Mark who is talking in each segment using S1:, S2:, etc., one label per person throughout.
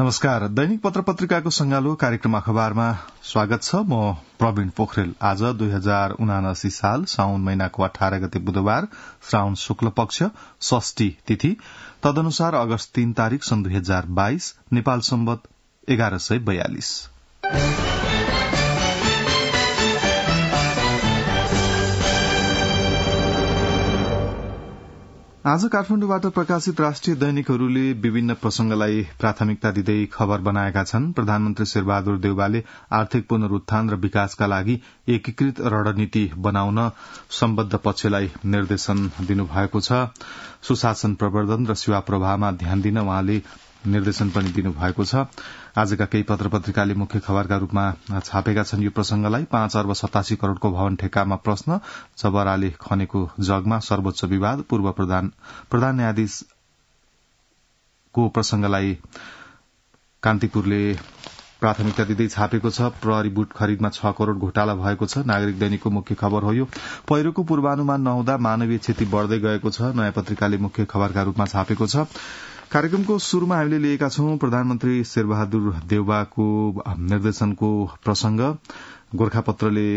S1: नमस्कार। दैनिक पत्र पत्रिकाको संगालो कार्यक्रम अखबारमा स्वागत छ। म प्रवीण पोखरेल। आज 2079 साल साउन महिनाको 18 गते बुधबार, श्रावण शुक्ल पक्ष, षष्ठी तिथि, तदनुसार अगस्त 3 तारिक सन् 2022, नेपाल सम्वत 1142। आज काठमाडौँबाट प्रकाशित राष्ट्रिय दैनिकहरूले विभिन्न प्रसंगलाई प्राथमिकता दिँदै खबर बनाएका छन्। प्रधानमन्त्री शेरबहादुर देउवाले आर्थिक पुनरूत्थान र विकासका लागि एकीकृत रणनीति बनाउन सम्बद्ध पक्षलाई निर्देशन दिनुभएको छ। सुशासन प्रवर्धन र सेवा प्रवाहमा ध्यान दिन उहाँले निर्देशन पनि दिनुभएको छ। आजका केही पत्र पत्रिकाले मुख्य खबरका रूपमा छापेका छन् यो प्रसंगलाई। 5 अर्ब 87 करोड़को भवन ठेक्कामा प्रश्न, जबराले खनेको जगमा सर्वोच्च विवाद, पूर्व प्रधान न्यायाधीशको प्रसंगलाई कान्तिपुरले प्राथमिकता दिँदै छापेको छ। प्रहरी बुट खरिदमा 6 करोड़ घोटाला भएको छ। नागरिक दैनिकको मुख्य खबर हो यो। पहिरोको पूर्वानुमान नहुँदा मानवीय क्षति बढ़दै गएको छ। नयाँ पत्रिकाले मुख्य खबरका रूपमा छापेको छ। कार्यक्रमको शुरूमा हामीले लिएका छौं प्रधानमन्त्री शेरबहादुर देउवाको निर्देशनको प्रसंग। गोर्खापत्रले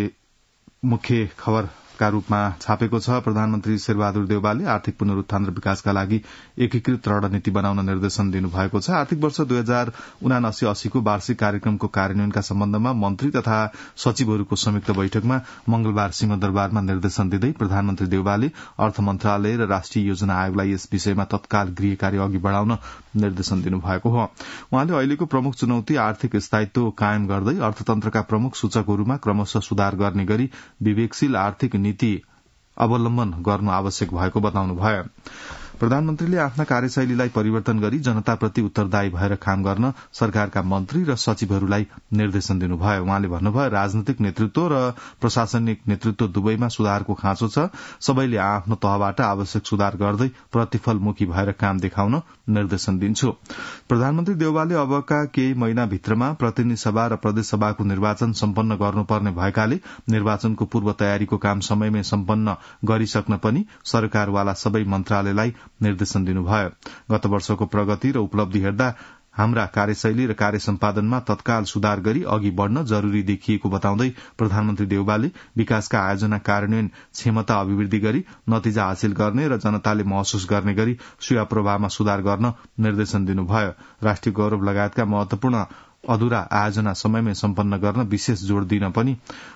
S1: मुख्य खबरका रूपमा छापेको छ। प्रधानमन्त्री शेरबहादुर देउवाले आर्थिक पुनरूत्थान र विकासका लागि एकीकृत रणनीति बनाउन निर्देशन दिनुभएको छ। आर्थिक वर्ष 2079-80 को वार्षिक कार्यक्रमको कार्यान्वयनका सम्बन्धमा मन्त्री तथा सचिवहरूको संयुक्त बैठकमा मंगलबार सिंहदरबारमा निर्देशन दिँदै प्रधानमन्त्री देउवाले अर्थ मन्त्रालय र राष्ट्रिय योजना आयोगलाई यस विषयमा तत्काल गृह कार्य अघि बढ़ाउन निर्देशन दिनुभएको हो। उहाँले अहिलेको प्रमुख चुनौती आर्थिक स्थायित्व कायम गर्दै अर्थतन्त्रका प्रमुख सूचकहरूमा क्रमशः सुधार गर्ने गरी विवेकशील आर्थिक नीति अवलम्बन गर्नु आवश्यक भएको बताउनुभयो। प्रधानमन्त्रीले आफ्ना कार्यशैलीलाई परिवर्तन गरी जनताप्रति उत्तरदायी भएर काम गर्न सरकारका मन्त्री र सचिवहरूलाई निर्देशन दिनुभयो। उहाँले भन्नुभयो, राजनैतिक नेतृत्व र प्रशासनिक नेतृत्व दुवैमा सुधारको खाँचो छ। सबैले आफ्नो तहबाट आवश्यक सुधार गर्दै प्रतिफलमुखी भएर काम देखाउन निर्देशन दिन्छु। प्रधानमन्त्री देउवाले अबका केही महिनाभित्रमा प्रतिनिधि सभा र प्रदेश सभाको निर्वाचन सम्पन्न गर्नुपर्ने भएकाले निर्वाचनको पूर्व तयारीको काम समयमै सम्पन्न गरिसक्न पनि सरकारवाला सबै मन्त्रालयलाई निर्देशन दिनुभयो। गत वर्षको प्रगति र उपलब्धि हेर्दा हाम्रा कार्यशैली र कार्य सम्पादनमा तत्काल सुधार गरी अघि बढ़न जरूरी देखिएको बताउँदै प्रधानमन्त्री देउवाले विकासका आयोजना कार्यान्वयन क्षमता अभिवृद्धि गरी नतिजा हासिल गर्ने र जनताले महसुस गर्ने गरी सेवा प्रवाहमा सुधार गर्न निर्देशन दिनुभयो। राष्ट्रिय गौरव लगायतका महत्वपूर्ण अधूरा आयोजना समयमै सम्पन्न गर्न विशेष जोड़ दिन पनि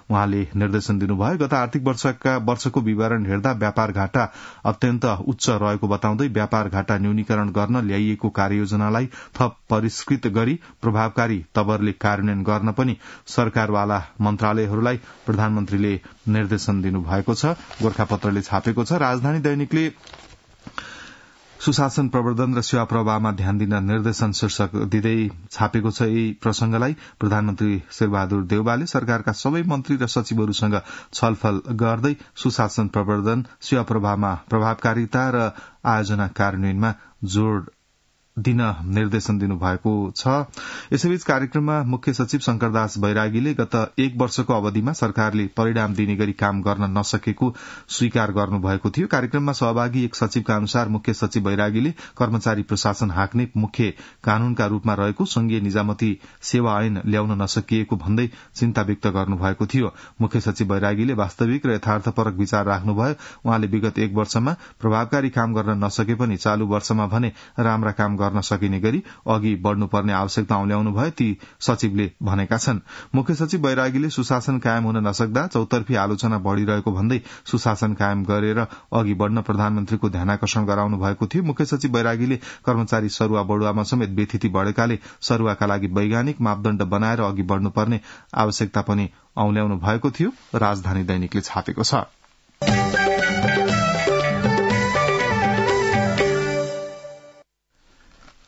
S1: उहाँले निर्देशन दिनुभयो। गत आर्थिक वर्षको विवरण हेर्दा व्यापार घाटा अत्यन्त उच्च रहेको बताउँदै व्यापार घाटा न्यूनीकरण गर्न ल्याइएको कार्ययोजनालाई थप परिष्कृत गरी प्रभावकारी तवरले कार्यान्वयन गर्न पनि सरकारवाला मन्त्रालयहरूलाई प्रधानमन्त्रीले निर्देशन दिनुभएको छ। गोर्खापत्रले छापेको छ। राजधानी दैनिकले सुशासन प्रवर्धन र सेवा प्रवाहमा ध्यान दिन निर्देशन शीर्षक दिँदै छापेको छ। यही प्रसंगलाई प्रधानमन्त्री शेरबहादुर देउवाले सरकारका सबै मन्त्री र सचिवहरूसँग छलफल गर्दै सुशासन प्रवर्धन, सेवा प्रवाहमा प्रभावकारिता र आयोजना कार्यान्वयनमा जोड़ दिन निर्देशन दिनुभएको छ। यसैबीच कार्यक्रममा मुख्य सचिव शंकरदास बैरागीले गत 1 वर्षको अवधिमा सरकारले परिणाम दिने गरी काम गर्न नसकेको स्वीकार गर्नुभएको थियो। कार्यक्रममा सहभागी एक सचिवका अनुसार मुख्य सचिव बैरागीले कर्मचारी प्रशासन हाक्ने मुख्य कानूनका रूपमा रहेको संघीय निजामती सेवा ऐन ल्याउन नसकिएको भन्दै चिन्ता व्यक्त गर्नुभएको थियो। मुख्य सचिव बैरागीले वास्तविक र यथार्थपरक विचार राख्नुभयो। उहाँले विगत 1 वर्षमा प्रभावकारी काम गर्न नसके पनि चालू वर्षमा भने राम्रा काम गर्न सकिने गरी अघि बढ़नुपर्ने आवश्यकता औल्याउनु भयो, ती सचिवले भनेका छन्। मुख्य सचिव बैरागीले सुशासन कायम हुन नसक्दा चौतर्फी आलोचना बढ़िरहेको भन्दै सुशासन कायम गरेर अघि बढ़न प्रधानमन्त्रीको ध्यानाकर्षण गराउनु भएको थियो। मुख्य सचिव बैरागीले कर्मचारी सरुवा बढुवामा समेत व्यथिति बढ़ेकाले सरुवाका लागि वैज्ञानिक मापदण्ड बनाएर अघि बढ़नुपर्ने आवश्यकता पनि औल्याउनु भएको थियो। राजधानी दैनिकले छापेको छ।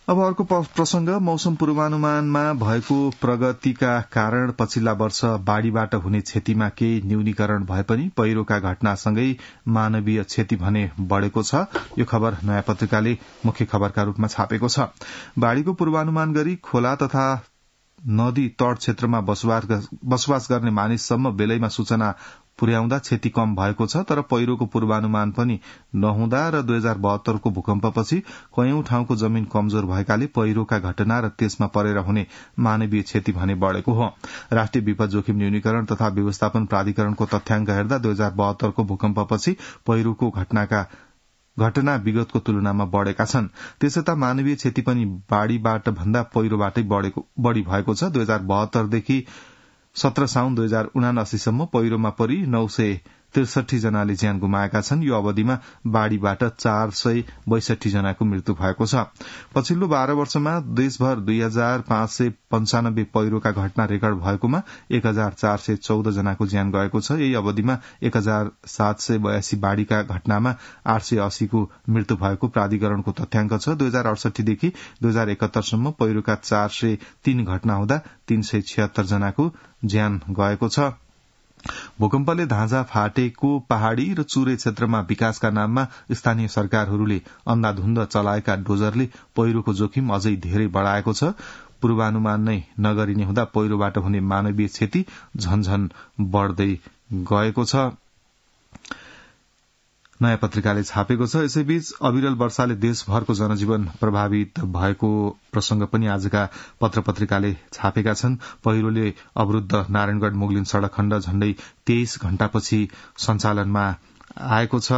S1: अब अर्को प्रसंग, मौसम पूर्वानुमानमा भएको प्रगतिका कारण पछिल्ला वर्ष बाढ़ीबाट हुने क्षतिमा केही न्यूनीकरण भए पनि पहिरोका घटनासँगै मानवीय क्षति भने बढ़ेको छ। यो खबर नयाँ पत्रिकाले मुख्य खबरका रूपमा छापेको छ। बाढ़ीको पूर्वानुमान गरी खोला तथा नदी तट क्षेत्रमा बसोबास गर्ने मानिससम्म बेलैमा सूचना पुर्याउँदा क्षति कम भएको छ, तर पहिरोको पूर्वानुमान पनि नहुँदा र 2072 को भूकम्पपछि कयौं ठाउँको जमीन कमजोर भएकाले पहिरोका घटना र त्यसमा परेर हुने मानवीय क्षति भने बढ़ेको हो। राष्ट्रिय विपद जोखिम न्यूनीकरण तथा व्यवस्थापन प्राधिकरणको तथ्याङ्क हेर्दा 2072 को भूकम्पपछि पहिरोको घटना विगतको तुलनामा बढ़ेका छन्। त्यसैता मानवीय क्षति पनि बाढ़ीबाट भन्दा पहिरोबाटै बढ़ी भएको छ। 2072 देखि 17 साउन 2079 सम्म पहिरोमा परि 963 जनाले ज्यान गुमाएका छन्। यो अवधिमा बाढ़ीबाट 462 जनाको मृत्यु भएको छ। पछिल्लो 12 वर्षमा देशभर 2595 पहिरोका घटना रेकर्ड भएकोमा 1414 जनाको ज्यान गएको छ। यही अवधिमा 1782 बाढ़ीका घटनामा 880 को मृत्यु भएको प्राधिकरणको तथ्याङ्क छ। 2068 देखि 2071 सम्म पहिरोका 403 घटना हुँदा 376 जनाको ज्यान गएको छ। भूकम्पले धाँजा फाटेको पहाड़ी र चुरे क्षेत्रमा विकासका नाममा स्थानीय सरकारहरूले अन्धाधुन्द चलाएका डोजरले पहिरोको जोखिम अझै धेरै बढ़ाएको छ। पूर्वानुमान नै नगरिने हुँदा पहिरोबाट हुने मानवीय क्षति झनझन बढ़दै गएको छ, नयाँ पत्रिकाले छापेको छ। यसैबीच अविरल वर्षाले देशभरको जनजीवन प्रभावित भएको प्रसंग पनि आजका पत्र पत्रिकाले छापेका छन्। पहिरोले अवरूद्ध नारायणगढ़ मुगलिन सड़क खण्ड झण्डै 23 घण्टापछि सञ्चालनमा आएको छ।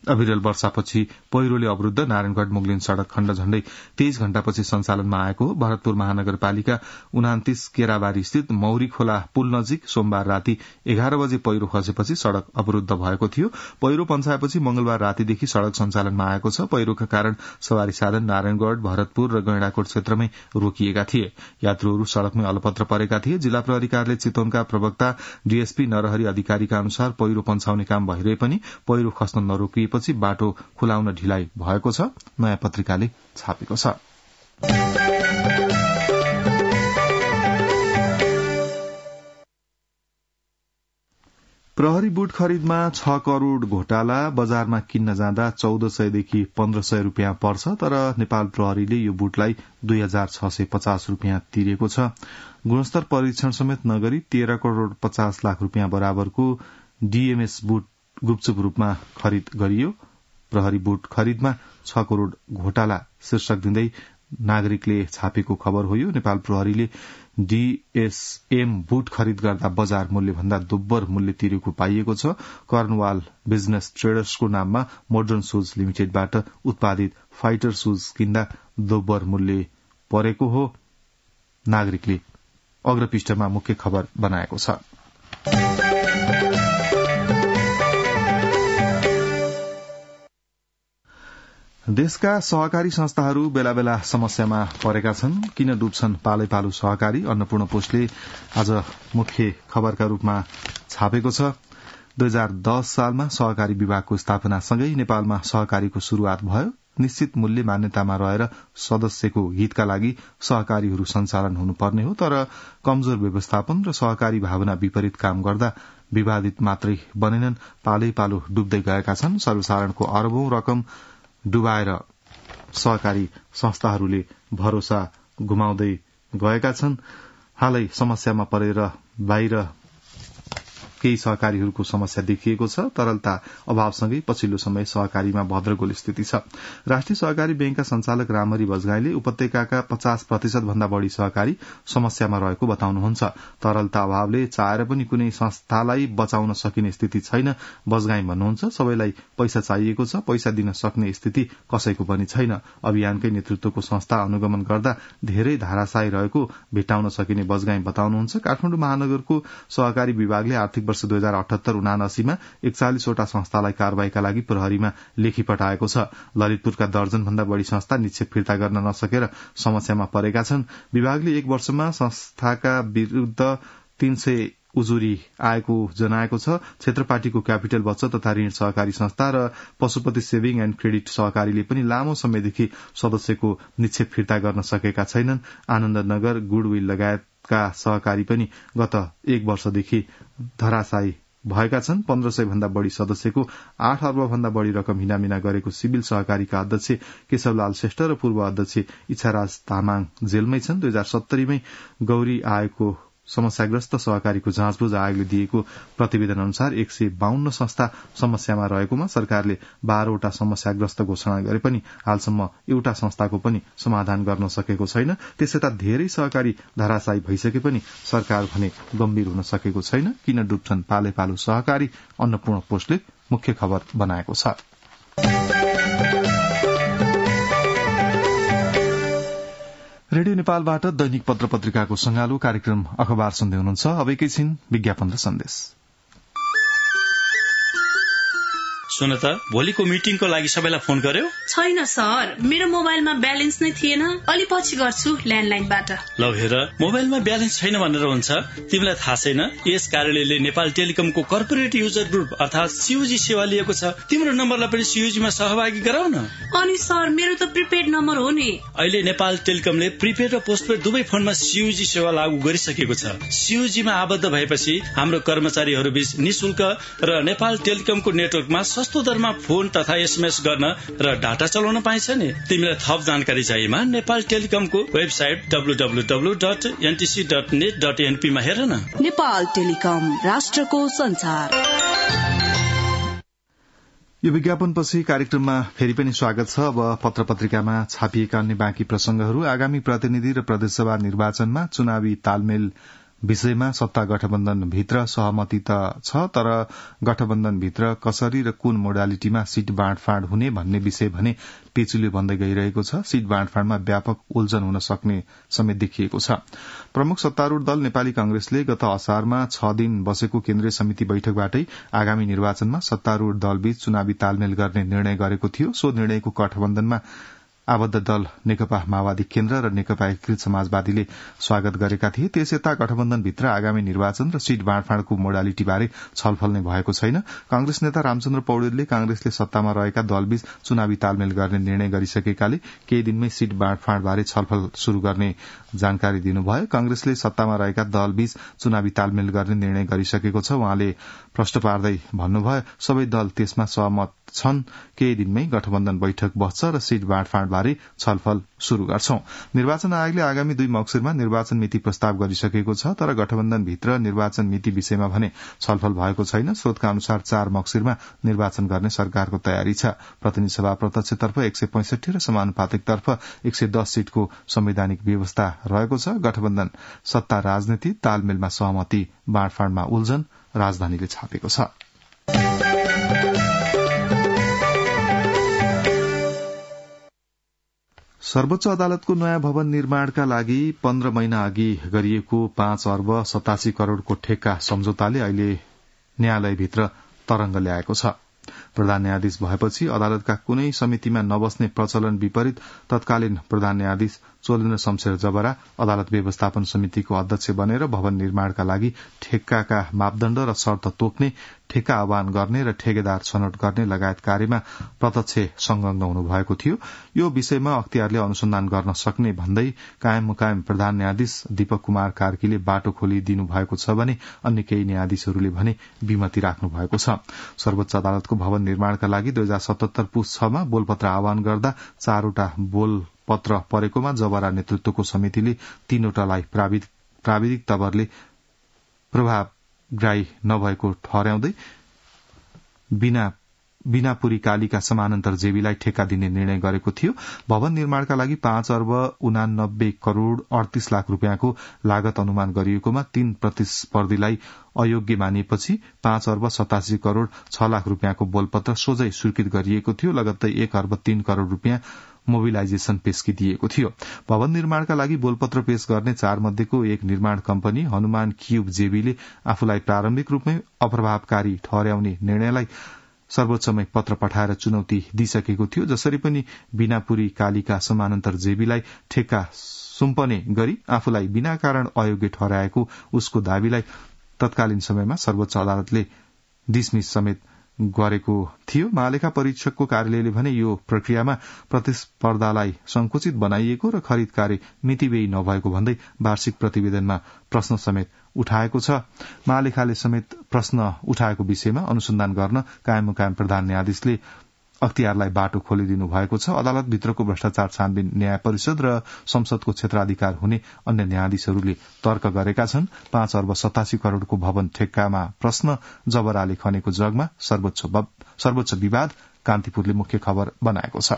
S1: अविरल वर्षापछि पहिरोले अवरूद्ध नारायणगढ़ मुगलिन सड़क खण्ड झण्डै 23 घण्टापछि सञ्चालनमा आएको हो। भरतपुर महानगरपालिका 29 केराबारी स्थित मौरी खोला पुल नजिक सोमबार राति 11 बजे पहिरो खसेपछि सड़क अवरूद्ध भएको थियो। पहिरो पन्छाएपछि मंगलबार रातिदेखि सड़क सञ्चालनमा आएको छ। पहिरोका कारण सवारी साधन नारायणगढ़, भरतपुर र गैंडाकोट क्षेत्रमै रोकिएका थिए। यात्रुहरू सड़कमै अलपत्र परेका थिए। जिल्ला प्रहरी कार्यालय चितवनका प्रवक्ता डीएसपी नरहरि अधिकारीका अनुसार पहिरो पन्छाउने काम भइरहे पनि पहिरो खस्न नरोकिए पछि बाटो खुलाउन ढिलाइ भएको छ, नयाँ पत्रिकाले छापेको छ। प्रहरी बुट खरिदमा 6 करोड़ घोटाला, बजारमा किन्न जाँदा 1400 देखि 1500 रुपियाँ पर्छ, तर नेपाल प्रहरीले यो बुटलाई 2650 रुपियाँ तिरेको छ। गुणस्तर परीक्षण समेत नगरी 13 करोड़ 50 लाख रुपियाँ बराबरको डीएमएस बुट गुपचुप रूपमा खरिद गरियो। प्रहरी बुट खरिदमा 6 करोड़ घोटाला शीर्षक दिँदै नागरिकले छापेको खबर हो। यो नेपाल प्रहरीले डीएसएम बुट खरिद गर्दा बजार मूल्य भन्दा दोब्बर मूल्य तिरेको पाइएको छ। कर्नवाल बिजनेस ट्रेडर्सको नाममा मोडर्न शूज लिमिटेडबाट उत्पादित फाइटर शूज किन्दा दोब्बर मूल्य परेको हो, नागरिकले अग्रपृष्ठमा मुख्य खबर बनाएको छ। देशका सहकारी संस्थाहरू बेला बेला समस्यामा परेका छन्। किन डुब्छन् पालै पालो सहकारी? अन्नपूर्ण पोस्टले आज मुख्य खबरका रूपमा छापेको छ। 2010 सालमा सहकारी विभागको स्थापनासँगै नेपालमा सहकारीको शुरूआत भयो। निश्चित मूल्य मान्यतामा रहेर सदस्यको हितका लागि सहकारीहरू सञ्चालन हुनुपर्ने हो, तर कमजोर व्यवस्थापन र सहकारी भावना विपरीत काम गर्दा विवादित मात्रै बनेनन्, पालै पालो डुब्दै गएका छन्। सर्वसाधारणको अरबौं रकम डुबाएर सहकारी संस्थाहरूले भरोसा गुमाउँदै गएका छन्। हालै समस्यामा परेर बाहिर केही सहकारीहरूको समस्या देखिएको छ। तरलता अभावसँगै पछिल्लो समय सहकारीमा भद्रगोल स्थिति छ। राष्ट्रिय सहकारी बैंकका संचालक रामहरि बजगाईले उपत्यकाका 50% भन्दा बढ़ी सहकारी समस्यामा रहेको बताउनुहुन्छ। तरलता अभावले चाहेर पनि कुनै संस्थालाई बचाउन सकिने स्थिति छैन। बजगाई भन्नुहुन्छ, सबैलाई पैसा चाहिएको छ, पैसा दिन सक्ने स्थिति कसैको पनि छैन। अभियानकै नेतृत्वको संस्था अनुगमन गर्दा धेरै धाराशायी रहेको भेट्टाउन सकिने बजगाई बताउनुहुन्छ। काठमाडौँ महानगरको सहकारी विभागले आर्थिक वर्ष 2078-79 मा 41 वटा संस्थालाई कारबाहीका लागि प्रहरीमा लेखी पठाएको छ। ललितपुरका दर्जन भन्दा बढ़ी संस्था निक्षेप फिर्ता गर्न नसकेर समस्यामा परेका छन्। विभागले 1 वर्षमा संस्थाका विरूद्ध 300 उजुरी आएको जनाएको छ। क्षेत्रपाटीको क्यापिटल बचत तथा ऋण सहकारी संस्था र पशुपति सेभिङ एण्ड क्रेडिट सहकारीले पनि लामो समयदेखि सदस्यको निक्षेप फिर्ता गर्न सकेका छैनन्। आनन्दनगर, गुडविल लगायतका सहकारी पनि गत 1 वर्षदेखि धराशायी भएका छन्। 1500 भन्दा बढ़ी सदस्यको 8 अर्ब भन्दा बढ़ी रकम हिनामिना गरेको सिभिल सहकारीका अध्यक्ष केशवलाल श्रेष्ठ र पूर्व अध्यक्ष इच्छाराज तामाङ जेलमै छन्। 2070 मै गौरी आएको समस्याग्रस्त सहकारीको जाँचबुझ आयोगले दिएको प्रतिवेदन अनुसार 152 संस्था समस्यामा रहेकोमा सरकारले 12वटा समस्याग्रस्त घोषणा गरे पनि हालसम्म एउटा संस्थाको पनि समाधान गर्न सकेको छैन। त्यसैता धेरै सहकारी धराशायी भइसके पनि सरकार भने गम्भीर हुन सकेको छैन। किन डुब्छन् पालेपालो सहकारी, अन्नपूर्ण पोस्टले मुख्य खबर बनाएको छ। रेडियो नेपालबाट दैनिक पत्र पत्रिकाको संगालो कार्यक्रम अखबार सुन्दै हुनुहुन्छ। अब एकैछिन विज्ञापन र सन्देश।
S2: सुन त, भोलिको मिटिङको लागि सबैलाई फोन गर्यो?
S3: छैन सर, मेरो मोबाइलमा ब्यालेन्स नै थिएन। अलि पछि गर्छु ल्यान्डलाइनबाट।
S2: ल हेर, मोबाइलमा ब्यालेन्स छैन भनेर हुन्छ? तिमीलाई थाहा छैन यस कार्यालयले नेपाल टेलिकमको कर्पोरेट युजर ग्रुप अर्थात सीयूजी सेवा लिएको छ। तिम्रो नम्बरलाई पनि सीयूजीमा सहभागी गराउ न।
S3: अनि सर, मेरो त प्रिपेड नम्बर हो नि।
S2: अहिले नेपाल टेलिकमले प्रिपेड र पोस्टपेड दुवै फोनमा सीयूजी सेवा लागू गरिसकेको छ। सीयूजीमा आबद्ध भएपछि हाम्रो कर्मचारीहरू बीच निशुल्क र नेपाल टेलिकमको नेटवर्कमा सस्तो दरमा फोन तथा एसएमएस गर्न र डाटा चलाउन पाइन्छ नि। तिमीलाई थप जानकारी चाहिएमा नेपाल टेलिकमको वेबसाइट www.ntc.net.np मा हेर न।
S4: नेपाल टेलिकम, राष्ट्रको संचार।
S1: यो विज्ञापनपछि कार्यक्रममा फेरि पनि स्वागत छ। अब पत्र पत्रिकामा छापिएका अन्य बाँकी प्रसंगहरू। आगामी प्रतिनिधि र प्रदेशसभा निर्वाचनमा चुनावी तालमेल विषयमा सत्ता गठबन्धनभित्र सहमति त छ, तर गठबन्धनभित्र कसरी र कुन मोडालिटीमा सीट बाँडफाँड हुने भन्ने विषय भने पेचुले भन्दै गइरहेको छ। सीट बाँडफाँडमा व्यापक उल्झन हुन सक्ने समेत देखिएको छ। प्रमुख सत्तारूढ़ दल नेपाली कांग्रेसले गत असारमा 6 दिन बसेको केन्द्रीय समिति बैठकबाटै आगामी निर्वाचनमा सत्तारूढ़ दलबीच चुनावी तालमेल गर्ने निर्णय गरेको थियो। सो निर्णयको गठबन्धनमा आबद्ध दल नेकपा माओवादी केन्द्र र नेकपा एकीकृत समाजवादीले स्वागत गरेका थिए। त्यसयता गठबन्धनभित्र आगामी निर्वाचन र सीट बाँडफाँडको मोडालिटीबारे छलफल नै भएको छैन। कांग्रेस नेता रामचन्द्र पौडेलले कांग्रेसले सत्तामा रहेका दलबीच चुनावी तालमेल गर्ने निर्णय गरिसकेकाले केही दिनमै सीट बाँडफाँडबारे छलफल शुरू गर्ने जानकारी दिनुभयो। कांग्रेसले सत्तामा रहेका दलबीच चुनावी तालमेल गर्ने निर्णय गरिसकेको छ। उहाँले प्रश्न पार्दै भन्नुभयो, सबै दल त्यसमा सहमत छन्। केही दिनमै गठबन्धन बैठक बस्छ र सीट बाँडफाँड बारे छलफल शुरू गर्छौं। निर्वाचन आयोगले आगामी 2 मक्सिरमा निर्वाचन मिति प्रस्ताव गरिसकेको छ, तर गठबन्धनभित्र निर्वाचन मिति विषयमा भने छलफल भएको छैन। स्रोतका अनुसार 4 मक्सिरमा निर्वाचन गर्ने सरकारको तयारी छ। प्रतिनिधि सभा प्रत्यक्षतर्फ 165 र समानुपातिकतर्फ 110 सीटको संवैधानिक व्यवस्था रहेको छ। गठबन्धन सत्ता राजनीति तालमेलमा सहमति, बाँडफाँडमा उल्झन राजधानीले छापेको छ। सर्वोच्च अदालतको नयाँ भवन निर्माणका लागि 15 महिना अघि गरिएको 5 अर्ब 87 करोड़को ठेक्का सम्झौताले अहिले न्यायालयभित्र तरंग ल्याएको छ। प्रधान न्यायाधीश भएपछि अदालतका कुनै समितिमा नबस्ने प्रचलन विपरीत तत्कालीन प्रधान न्यायाधीश चोलेन्द्र शमशेर जबरा अदालत व्यवस्थापन समितिको अध्यक्ष बनेर भवन निर्माणका लागि ठेक्काका मापदण्ड र शर्त तोक्ने, ठेक्का आह्वान गर्ने र ठेकेदार छनौट गर्ने लगायत कार्यमा प्रत्यक्ष संलग्न हुनुभएको थियो। यो विषयमा अख्तियारले अनुसन्धान गर्न सक्ने भन्दै कायम मुकायम प्रधान न्यायाधीश दीपक कुमार कार्कीले बाटो खोलिदिनु भएको छ भने अन्य केही न्यायाधीशहरूले भने विमति राख्नु भएको छ। सर्वोच्च अदालतको भवन निर्माणका लागि 2077 पुस 6 मा बोलपत्र आह्वान गर्दा 4 वटा बोलपत्र परेकोमा जबरा नेतृत्वको समितिले 3 वटालाई प्राविधिक तवरले प्रभावग्राही नभएको ठहर्याउँदै बिनापुरी कालीका समानान्तर जेबीलाई ठेक्का दिने निर्णय गरेको थियो। भवन निर्माणका लागि 5 अर्ब 89 करोड़ 38 लाख रूपियाँको लागत अनुमान गरिएकोमा 3 प्रतिस्पर्धीलाई अयोग्य मानिएपछि 5 अर्ब 87 करोड़ 6 लाख रूपियाँको बोलपत्र सोझै स्वीकृत गरिएको थियो। लगत्तै 1 अर्ब 3 करोड़ रूपियाँ मोबिलाइजेशन पेशकी दिएको थियो। भवन निर्माणका लागि बोलपत्र पेश गर्ने 4 मध्येको एक निर्माण कम्पनी हनुमान क्यूब जेबीले आफूलाई प्रारम्भिक रूपमै अप्रभावकारी ठहर्याउने निर्णयलाई सर्वोच्चमै पत्र पठाएर चुनौती दिइसकेको थियो। जसरी पनि बिनापुरी कालीका समानान्तर जेबीलाई ठेक्का सुम्पने गरी आफूलाई बिना कारण अयोग्य ठहराएको उसको दावीलाई तत्कालीन समयमा सर्वोच्च अदालतले डिसमिस समेत गरेको थियो। महालेखा परीक्षकको कार्यालयले भने यो प्रक्रियामा प्रतिस्पर्धालाई संकुचित बनाइएको र खरिद कार्य मितिव्ययी नभएको भन्दै वार्षिक प्रतिवेदनमा प्रश्न समेत उठाएको छ। महालेखाले समेत प्रश्न उठाएको विषयमा अनुसन्धान गर्न कायम मुकायम प्रधान न्यायाधीशले अख्तियारलाई बाटो खोलिदिनु भएको छ। अदालतभित्रको भ्रष्टाचार छानबिन न्याय परिषद र संसदको क्षेत्राधिकार हुने अन्य न्यायाधीशहरूले तर्क गरेका छन्। 5 अर्ब 87 करोड़को भवन ठेक्कामा प्रश्न, जबराले खनेको जगमा सर्वोच्च विवाद, कान्तिपुरले मुख्य खबर बनाएको छ।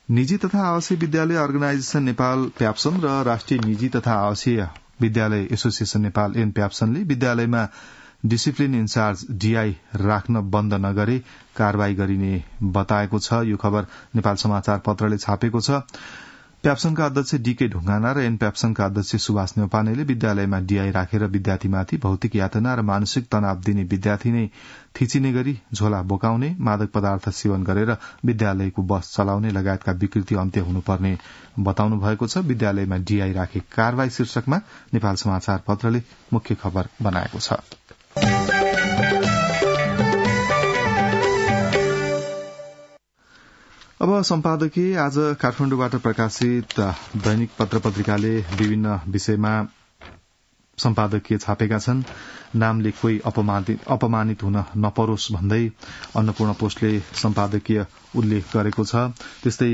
S1: निजी तथा आवासीय विद्यालय अर्गनाइजेशन नेपाल प्याप्सन र राष्ट्रिय निजी तथा आवासीय विद्यालय एसोसिएशन नेपाल एन प्याप्सनले विद्यालयमा डिसिप्लिन इन्चार्ज डीआई राख्न बन्द नगरे कारवाही गरिने बताएको छ। यो खबर नेपाल समाचार पत्रले छापेको छ। प्याप्सनका अध्यक्ष डीके ढुंगाना र एन प्याप्सनका अध्यक्ष सुभाष न्यौपानेले विद्यालयमा डीआई राखेर विद्यार्थीमाथि भौतिक यातना र मानसिक तनाव दिने, विद्यार्थी नै थिचिने गरी झोला बोकाउने, मादक पदार्थ सेवन गरेर विद्यालयको बस चलाउने लगायतका विकृति अन्त्य हुनुपर्ने बताउनु भएको छ। विद्यालयमा डीआई राखे कारवाही शीर्षकमा नेपाल समाचार पत्रले मुख्य खबर बनाएको छ। अब सम्पादकीय आज काठमाडौँबाट प्रकाशित दैनिक पत्र पत्रिकाले विभिन्न विषयमा सम्पादकीय छापेका छन्। नामले कोही अपमानित हुन नपरोस् भन्दै अन्नपूर्ण पोस्टले सम्पादकीय उल्लेख गरेको छ। त्यस्तै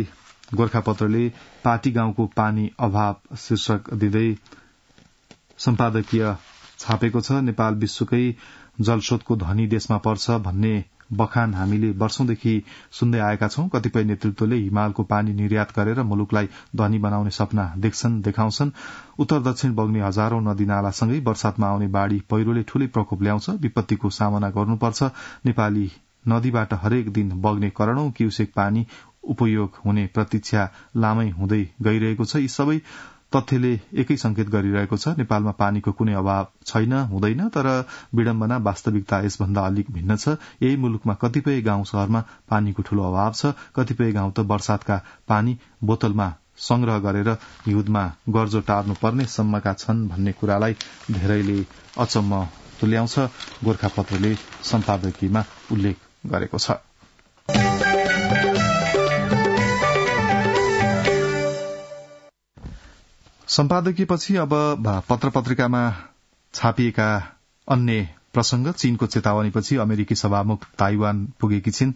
S1: गोर्खापत्रले पाटी गाउँको पानी अभाव शीर्षक दिँदै सम्पादकीय छापेको छ। नेपाल विश्वकै जलस्रोतको धनी देशमा पर्छ भन्ने बखान हामीले वर्षौंदेखि सुन्दै आएका छौं। कतिपय नेतृत्वले हिमालको पानी निर्यात गरेर मुलुकलाई धनी बनाउने सपना देखाउँछन्। उत्तर दक्षिण बग्ने हजारौं नदी नालासँगै वर्षातमा आउने बाढ़ी पहिरोले ठूलै प्रकोप ल्याउँछ। विपत्तिको सामना गर्नुपर्छ। नेपाली नदीबाट हरेक दिन बग्ने करोड़ौं क्युसेक पानी उपयोग हुने प्रतीक्षा लामै हुँदै गइरहेको छ। यी सबै तथ्यले एकै संकेत गरिरहेको छ, नेपालमा पानीको कुनै अभाव छैन, हुँदैन। तर विडम्बना, वास्तविकता यसभन्दा अलिक भिन्न छ। यही मुलुकमा कतिपय गाउँ शहरमा पानीको ठूलो अभाव छ। कतिपय गाउँ त वर्षातका पानी बोतलमा संग्रह गरेर हिउँदमा गर्जो टार्नुपर्ने सम्मका छन् भन्ने कुरालाई धेरैले अचम्म तुल्याउँछ। गोर्खापत्रले सम्पादकीयमा उल्लेख गरेको छ। सम्पादकीयपछि अब पत्र पत्रिकामा छापिएका अन्य प्रसंग। चीनको चेतावनीपछि अमेरिकी सभामुख ताइवान पुगेकी छिन्।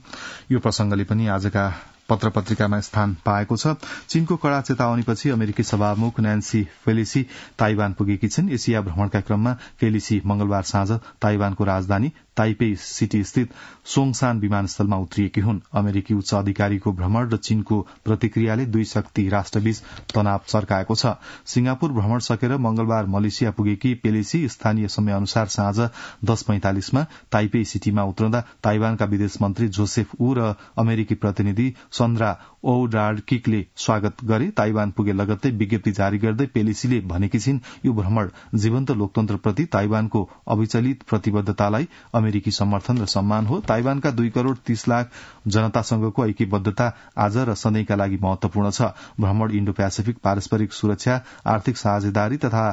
S1: यो प्रसंगले पनि आजका पत्र पत्रिकामा स्थान पाएको छ। चीनको कड़ा चेतावनीपछि अमेरिकी सभामुख न्यान्सी पेलोसी ताइवान पुगेकी छिन्। एसिया भ्रमणका क्रममा पेलोसी मंगलबार साँझ ताइवानको राजधानी ताइपे सिटी स्थित सोङसान विमानस्थलमा उत्रिएकी हुन्। अमेरिकी उच्च अधिकारीको भ्रमण र चीनको प्रतिक्रियाले दुई शक्ति राष्ट्रबीच तनाव चर्काएको छ। सिंगापुर भ्रमण सकेर मंगलबार मलेसिया पुगेकी पेलोसी स्थानीय समय अनुसार साँझ 10:45 मा ताइपे सिटीमा उत्रँदा ताइवानका विदेश मन्त्री जोसेफ ऊ र अमेरिकी प्रतिनिधि सन्द्रा ओडार्किकले स्वागत गरे। ताइवान पुगे लगत्तै विज्ञप्ति जारी गर्दै पेलोसीले भनेकी छिन्, यो भ्रमण जीवन्त लोकतन्त्रप्रति ताइवानको अविचलित प्रतिबद्धतालाई अमेरिकी समर्थन र सम्मान हो। ताइवानका 2 करोड़ 30 लाख जनतासँगको ऐक्यबद्धता आज र सधैँका लागि महत्वपूर्ण छ। भ्रमण इण्डो प्यासिफिक पारस्परिक सुरक्षा, आर्थिक साझेदारी तथा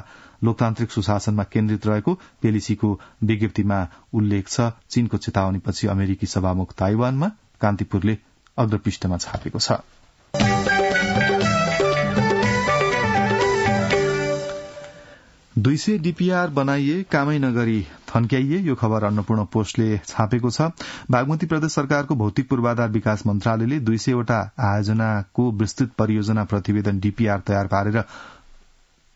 S1: लोकतान्त्रिक सुशासनमा केन्द्रित रहेको पेलोसीको विज्ञप्तिमा उल्लेख छ। चीनको चेतावनीपछि अमेरिकी सभामुख ताइवानमा, कान्तिपुरले अग्रपृष्ठमा छापेको छ। 200 डीपीआर बनाइए, कामै नगरी थन्क्याइए। यो खबर अन्नपूर्ण पोस्टले छापेको छ। बागमती प्रदेश सरकारको भौतिक पूर्वाधार विकास मन्त्रालयले 200 वटा आयोजनाको विस्तृत परियोजना प्रतिवेदन डीपीआर तयार पारेर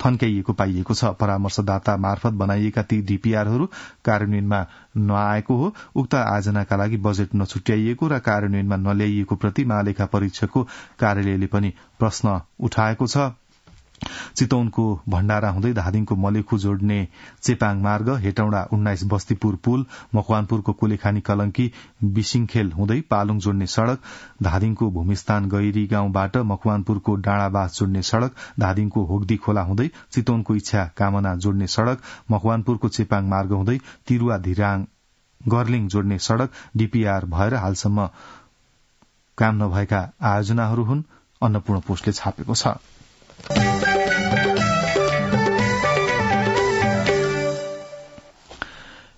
S1: थन्क्याइएको पाइएको छ। परामर्शदाता मार्फत बनाइएका ती डीपीआरहरू कार्यान्वयनमा नआएको हो। उक्त आयोजनाका लागि बजेट नछुट्याइएको र कार्यान्वयनमा नल्याइएको प्रति महालेखा परीक्षकको कार्यालयले पनि प्रश्न उठाएको छ। चितौनको भण्डारा हुँदै धादिङको मलेखु जोड्ने चेपाङ मार्ग, हेटौडा 19 बस्तीपुर पुल, मकवानपुरको कुलेखानी कलंकी बिसिङखेल हुँदै पालुङ जोड्ने सड़क, धादिङको भूमिस्थान गैरी गाउँबाट मकवानपुरको डाँडाबास जोड्ने सड़क, धादिङको होगदी खोला हुँदै चितौनको इच्छा कामना जोड्ने सड़क, मकवानपुरको चेपाङ मार्ग हुँदै तिरुवा धिराङ गर्लिङ जोड्ने सड़क डीपीआर भएर हालसम्म काम नभएका आयोजनाहरू हुन्। अन्नपूर्ण पोस्टले छापेको छ।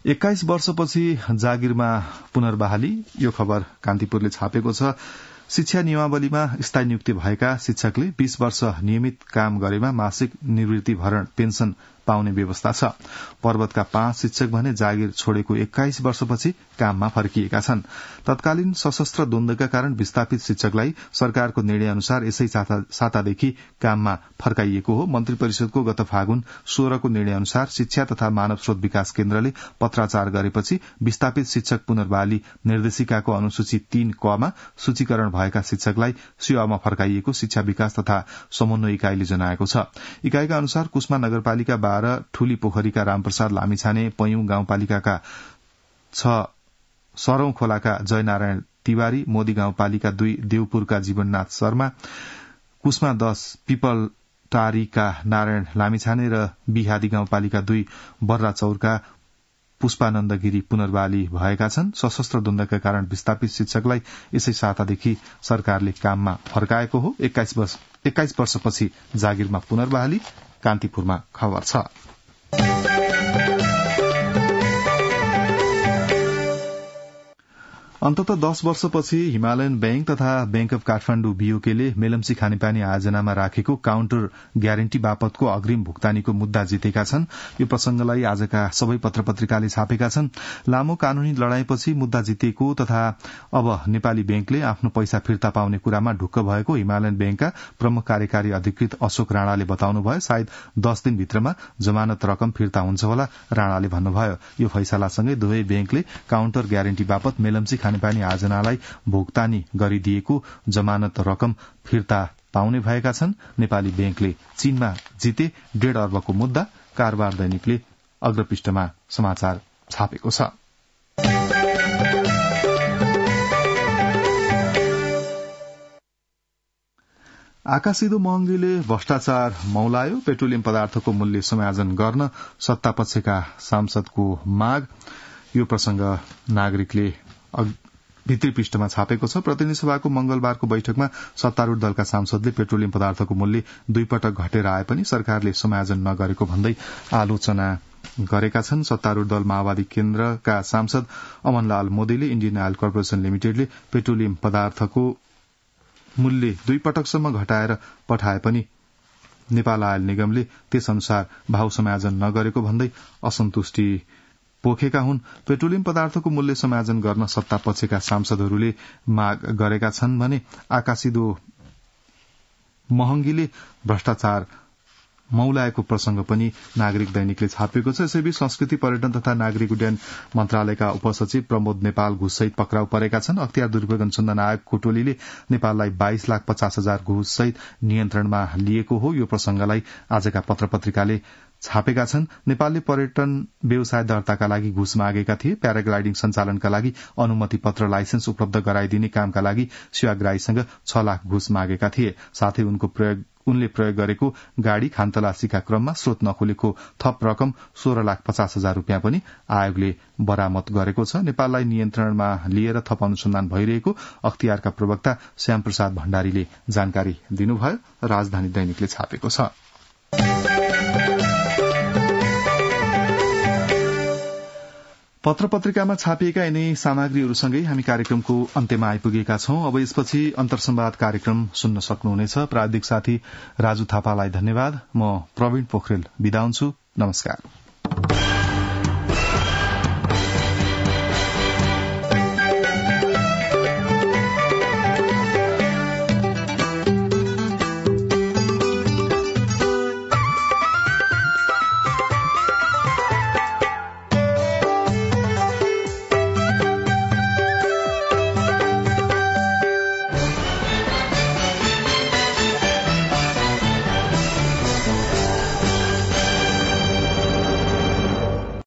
S1: 21 वर्षपछि जागिरमा पुनर्बहाली। यो खबर कान्तिपुरले छापेको छ। शिक्षा नियमावलीमा स्थायी नियुक्ति भएका शिक्षकले 20 वर्ष नियमित काम गरेमा मासिक निवृत्ति भरण पेन्सन पाउने व्यवस्था छ। पर्वतका 5 शिक्षक भने जागिर छोडेको 21 वर्षपछि काममा फर्किएका छन्। तत्कालीन सशस्त्र द्वन्द्वका कारण विस्थापित शिक्षकलाई सरकारको निर्णय अनुसार यसै सातादेखि काममा फर्काइएको हो। मन्त्री परिषदको गत फागुन 16 को निर्णय अनुसार शिक्षा तथा मानव स्रोत विकास केन्द्रले पत्राचार गरेपछि विस्थापित शिक्षक पुनर्बहाली निर्देशिकाको अनुसूची 3 क मा सूचीकरण भएका शिक्षकलाई सेवामा फर्काइएको शिक्षा विकास तथा समन्वय इकाइले जनाएको छ। इकाइका अनुसार कुस्मा नगरपालिका 12, ठूली पोखरीका रामप्रसाद लामिछाने, पैयुं गाउँपालिकाका 6, सरौं खोलाका जयनारायण तिवारी, मोदी गाउँपालिका 2 देवपुरका जीवननाथ शर्मा, कुस्मा 10 पिपलटारीका नारायण लामिछाने र बिहादी गाउँपालिका 2 बर्रा चौरका पुष्पानन्द गिरी पुनर्बहाली भएका छन्। सशस्त्र द्वन्द्वका कारण विस्थापित शिक्षकलाई यसै सातादेखि सरकारले काममा फर्काएको हो। 21 वर्षपछि जागिरमा पुनर्बहाली। कान्तिपुरमा खबर छ। अन्तत 10 वर्षपछि हिमालयन बैंक तथा बैंक अफ काठमाण्डु बीओकेले मेलम्ची खानेपानी आयोजनामा राखेको काउन्टर ग्यारेन्टी बापतको अग्रिम भुक्तानीको मुद्दा जितेका छन्। यो प्रसंगलाई आजका सबै पत्र पत्रिकाले छापेका छन्। लामो कानूनी लड़ाईपछि मुद्दा जितेको तथा अब नेपाली बैंकले आफ्नो पैसा फिर्ता पाउने कुरामा ढुक्क भएको हिमालयन बैंकका प्रमुख कार्यकारी अधिकृत अशोक राणाले बताउनुभयो। सायद 10 दिनभित्रमा जमानत रकम फिर्ता हुन्छ होला, राणाले भन्नुभयो। यो फैसलासँगै दुवै बैंकले काउन्टर ग्यारेन्टी बापत मेलम्ची खानेपानी आयोजनालाई भुक्तानी गरिदिएको जमानत रकम फिर्ता पाउने भएका छन्। नेपाली बैंकले चीनमा जिते 1.5 अर्बको मुद्दा कारोबार दैनिकले अग्रपृष्ठमा समाचार छापेको छ। आकाशिदो महँगीले भ्रष्टाचार मौलायो, पेट्रोलियम पदार्थको मूल्य समायोजन गर्न सत्तापक्षका सांसदको माग। यो प्रसंग नागरिकले भित्री पृष्ठमा छापेको छ। प्रतिनिधि सभाको मंगलबारको बैठकमा सत्तारूढ़ दलका सांसदले पेट्रोलियम पदार्थको मूल्य 2 पटक घटेर आए पनि सरकारले समायोजन नगरेको भन्दै आलोचना गरेका छन्। सत्तारूढ़ दल माओवादी केन्द्रका सांसद अमनलाल मोदीले इण्डियन आयल कर्पोरेशन लिमिटेडले पेट्रोलियम पदार्थको मूल्य 2 पटकसम्म घटाएर पठाए पनि नेपाल आयल निगमले त्यस अनुसार भाव समायोजन नगरेको भन्दै असन्तुष्टि पोखेका हुन्। पेट्रोलियम पदार्थको मूल्य समायोजन गर्न सत्तापक्षका सांसदहरूले माग गरेका छन् भने आकाशिदो महँगीले भ्रष्टाचार मौलाएको प्रसंग पनि नागरिक दैनिकले छापेको छ। यसैबीच संस्कृति पर्यटन तथा नागरिक उड्डयन मन्त्रालयका उपसचिव प्रमोद नेपाल घुससहित पक्राउ परेका छन्। अख्तियार दुरूपयोग अनुसन्धान आयोगको टोलीले नेपाललाई 22,50,000 घुससहित नियन्त्रणमा लिएको हो। यो प्रसंगलाई आजका पत्र पत्रिकाले छापेका छन्। नेपालले पर्यटन व्यवसाय दर्ताका लागि घुस मागेका थिए। प्याराग्लाइडिङ सञ्चालनका लागि अनुमति पत्र लाइसेन्स उपलब्ध गराइदिने कामका लागि सेवाग्राहीसँग 6 लाख घुस मागेका थिए। साथै उनले प्रयोग गरेको गाड़ी खानतलासीका क्रममा स्रोत नखोलेको थप रकम 16,50,000 रूपियाँ पनि आयोगले बरामद गरेको छ। नेपाललाई नियन्त्रणमा लिएर थप अनुसन्धान भइरहेको अख्तियारका प्रवक्ता श्याम प्रसाद भण्डारीले जानकारी दिनुभयो। राजधानी दैनिकले छापेको छ। पत्र पत्रिकामा छापिएका यिनै सामग्रीहरूसँगै हामी कार्यक्रमको अन्त्यमा आइपुगेका छौं। अब यसपछि अन्तर्संवाद कार्यक्रम सुन्न सक्नुहुनेछ। प्राविधिक साथी राजु थापालाई धन्यवाद। म प्रवीण पोखरेल बिदा हुन्छु। नमस्कार।